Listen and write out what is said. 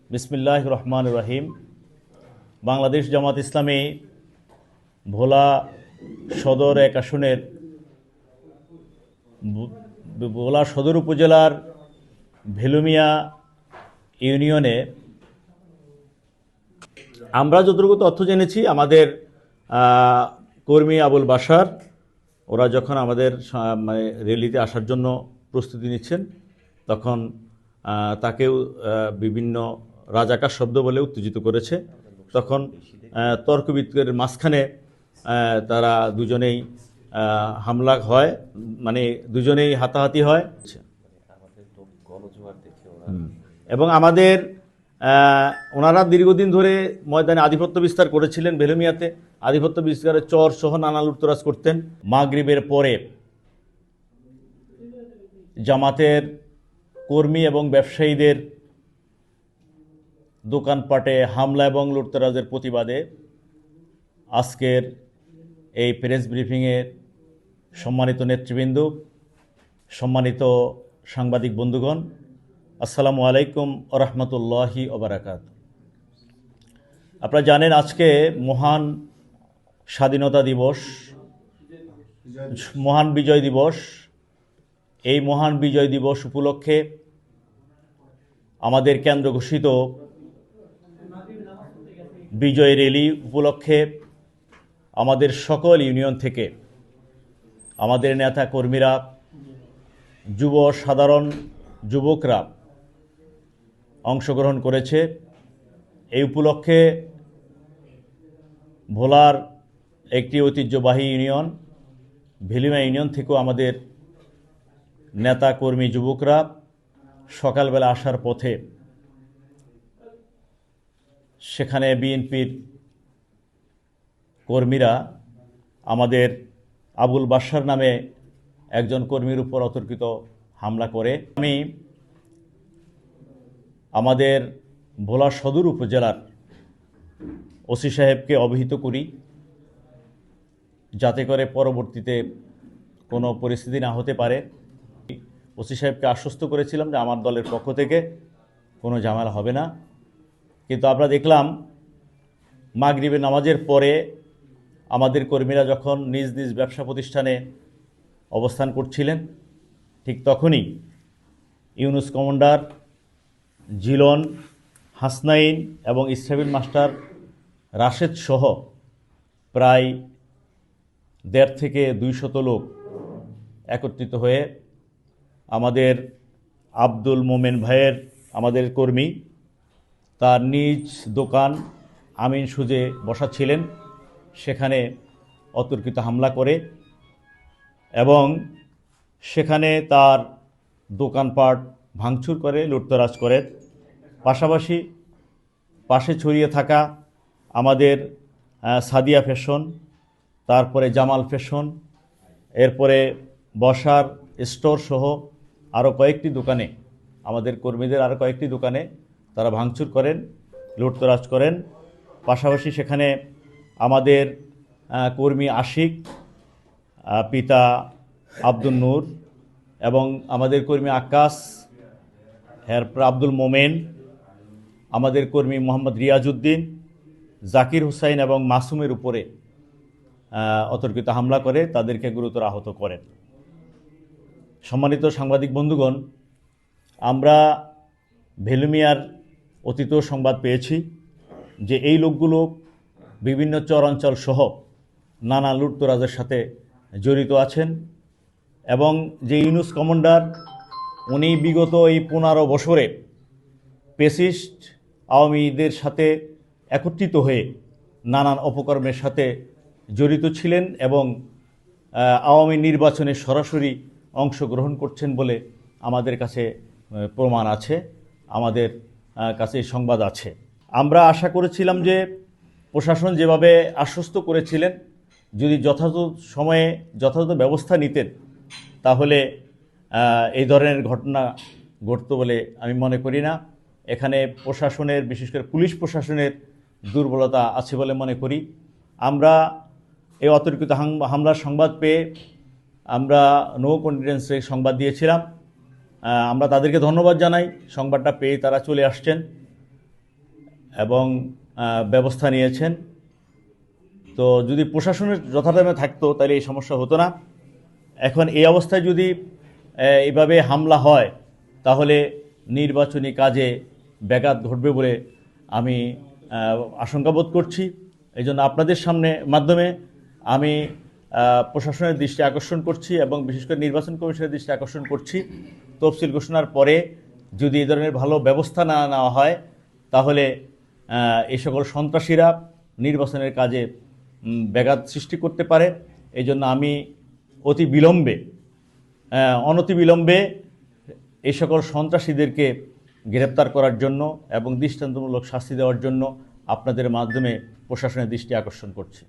বিসমিল্লাহির রহমানির রহিম। বাংলাদেশ জামাত ইসলামী ভোলা সদর এক আসনের ভোলা সদর উপজেলার ভেলুমিয়া ইউনিয়নে আমরা যতটুকু তথ্য জেনেছি, আমাদের কর্মী আবুল বাশার ওরা যখন আমাদের র্যালিতে আসার জন্য প্রস্তুতি নিচ্ছেন, তখন তাকেও বিভিন্ন রাজাকার শব্দ বলে উত্তেজিত করেছে। তখন তর্ক বিতর্কের মাঝখানে তারা দুজনেই হামলা হয়, মানে দুজনেই হাতাহাতি হয়। এবং আমাদের ওনারা দীর্ঘদিন ধরে ময়দানে আধিপত্য বিস্তার করেছিলেন। ভেলুমিয়াতে আধিপত্য বিস্তারের চর সহ নানা লুটতরাজ করতেন। মাগরিবের পরে জামাতের কর্মী এবং ব্যবসায়ীদের দোকানপাটে হামলা এবং লুটতরাজের প্রতিবাদে আজকের এই প্রেস ব্রিফিংয়ের সম্মানিত নেতৃবৃন্দ, সম্মানিত সাংবাদিক বন্ধুগণ, আসসালামু আলাইকুম ওয়া রাহমাতুল্লাহি ওয়া বারাকাতুহু। আপনারা জানেন আজকে মহান স্বাধীনতা দিবস, মহান বিজয় দিবস। এই মহান বিজয় দিবস উপলক্ষে আমাদের কেন্দ্র ঘোষিত বিজয় র্যালি উপলক্ষে আমাদের সকল ইউনিয়ন থেকে আমাদের নেতা কর্মীরা, যুব সাধারণ যুবকরা অংশগ্রহণ করেছে। এই উপলক্ষে ভোলার একটি ঐতিহ্যবাহী ইউনিয়ন ভেলুমিয়া ইউনিয়ন থেকেও আমাদের নেতা কর্মী যুবকরা সকালবেলা আসার পথে সেখানে বিএনপির কর্মীরা আমাদের আবুল বাশার নামে একজন কর্মীর উপর অতর্কিত হামলা করে। আমি আমাদের ভোলা সদর উপজেলার ওসি সাহেবকে অবহিত করি, যাতে করে পরবর্তীতে কোনো পরিস্থিতি না হতে পারে। ওসি সাহেবকে আশ্বস্ত করেছিলাম যে আমার দলের পক্ষ থেকে কোনো ঝামেলা হবে না। কিন্তু আমরা দেখলাম মাগরিবের নামাজের পরে আমাদের কর্মীরা যখন নিজ নিজ ব্যবসা প্রতিষ্ঠানে অবস্থান করছিলেন, ঠিক তখনই ইউনুস কমান্ডার, জিলন, হাসনাইন এবং ইসরাফিল মাস্টার, রাশেদ সহ প্রায় 1.5 থেকে 200 লোক একত্রিত হয়ে আমাদের আব্দুল মোমেন ভাইয়ের, আমাদের কর্মী, তার নিজ দোকান আমিন সুজে বসাচ্ছিলেন, সেখানে অতর্কিত হামলা করে এবং সেখানে তার দোকানপাট ভাঙচুর করে, লুটতরাজ করে। পাশাপাশি পাশে ছড়িয়ে থাকা আমাদের সাদিয়া ফ্যাশন, তারপরে জামাল ফ্যাশন, এরপরে বসার স্টোর সহ আরও কয়েকটি দোকানে, আমাদের কর্মীদের আরও কয়েকটি দোকানে তারা ভাঙচুর করেন, লুটতরাজ করেন। পাশাপাশি সেখানে আমাদের কর্মী আশিক, পিতা আব্দুল নূর এবং আমাদের কর্মী আকাশ, এরপর আব্দুল মোমেন, আমাদের কর্মী মোহাম্মদ রিয়াজউদ্দিন, জাকির হুসাইন এবং মাসুমের উপরে অতর্কিত হামলা করে তাদেরকে গুরুতর আহত করেন। সম্মানিত সাংবাদিক বন্ধুগণ, আমরা ভেলুমিয়ার অতীত সংবাদ পেয়েছি যে এই লোকগুলো বিভিন্ন চরাঞ্চল সহ নানা লুটতরাজের সাথে জড়িত আছেন এবং যে ইউনুস কমান্ডার, উনি বিগত এই 15 বছরে পেসিস্ট আওয়ামীদের সাথে একত্রিত হয়ে নানান অপকর্মের সাথে জড়িত ছিলেন এবং আওয়ামী নির্বাচনে সরাসরি অংশগ্রহণ করছেন বলে আমাদের কাছে প্রমাণ আছে, আমাদের কাছে সংবাদ আছে। আমরা আশা করেছিলাম যে প্রশাসন যেভাবে আশ্বস্ত করেছিলেন, যদি যথাযথ সময়ে যথাযথ ব্যবস্থা নিতেন তাহলে এই ধরনের ঘটনা ঘটত বলে আমি মনে করি না। এখানে প্রশাসনের, বিশেষ করে পুলিশ প্রশাসনের দুর্বলতা আছে বলে মনে করি। আমরা এই অতর্কিত হামলার সংবাদ পেয়ে আমরা নো কনফিডেন্সে সংবাদ দিয়েছিলাম। আমরা তাদেরকে ধন্যবাদ জানাই, সংবাদটা পেয়ে তারা চলে আসছেন এবং ব্যবস্থা নিয়েছেন। তো যদি প্রশাসনের যথাযথ থাকতো তাহলে এই সমস্যা হতো না। এখন এই অবস্থায় যদি এইভাবে হামলা হয় তাহলে নির্বাচনী কাজে ব্যাঘাত ঘটবে বলে আমি আশঙ্কা বোধ করছি। এই জন্য আপনাদের মাধ্যমে আমি প্রশাসনের দৃষ্টি আকর্ষণ করছি এবং বিশেষ করে নির্বাচন কমিশনের দৃষ্টি আকর্ষণ করছি, তফসিল ঘোষণার পরে যদি এই ধরনের ভালো ব্যবস্থা না নেওয়া হয় তাহলে এই সকল সন্ত্রাসীরা নির্বাচনের কাজে ব্যাঘাত সৃষ্টি করতে পারে। এই জন্য আমি অনতিবিলম্বে এই সকল সন্ত্রাসীদেরকে গ্রেপ্তার করার জন্য এবং দৃষ্টান্তমূলক শাস্তি দেওয়ার জন্য আপনাদের মাধ্যমে প্রশাসনের দৃষ্টি আকর্ষণ করছি।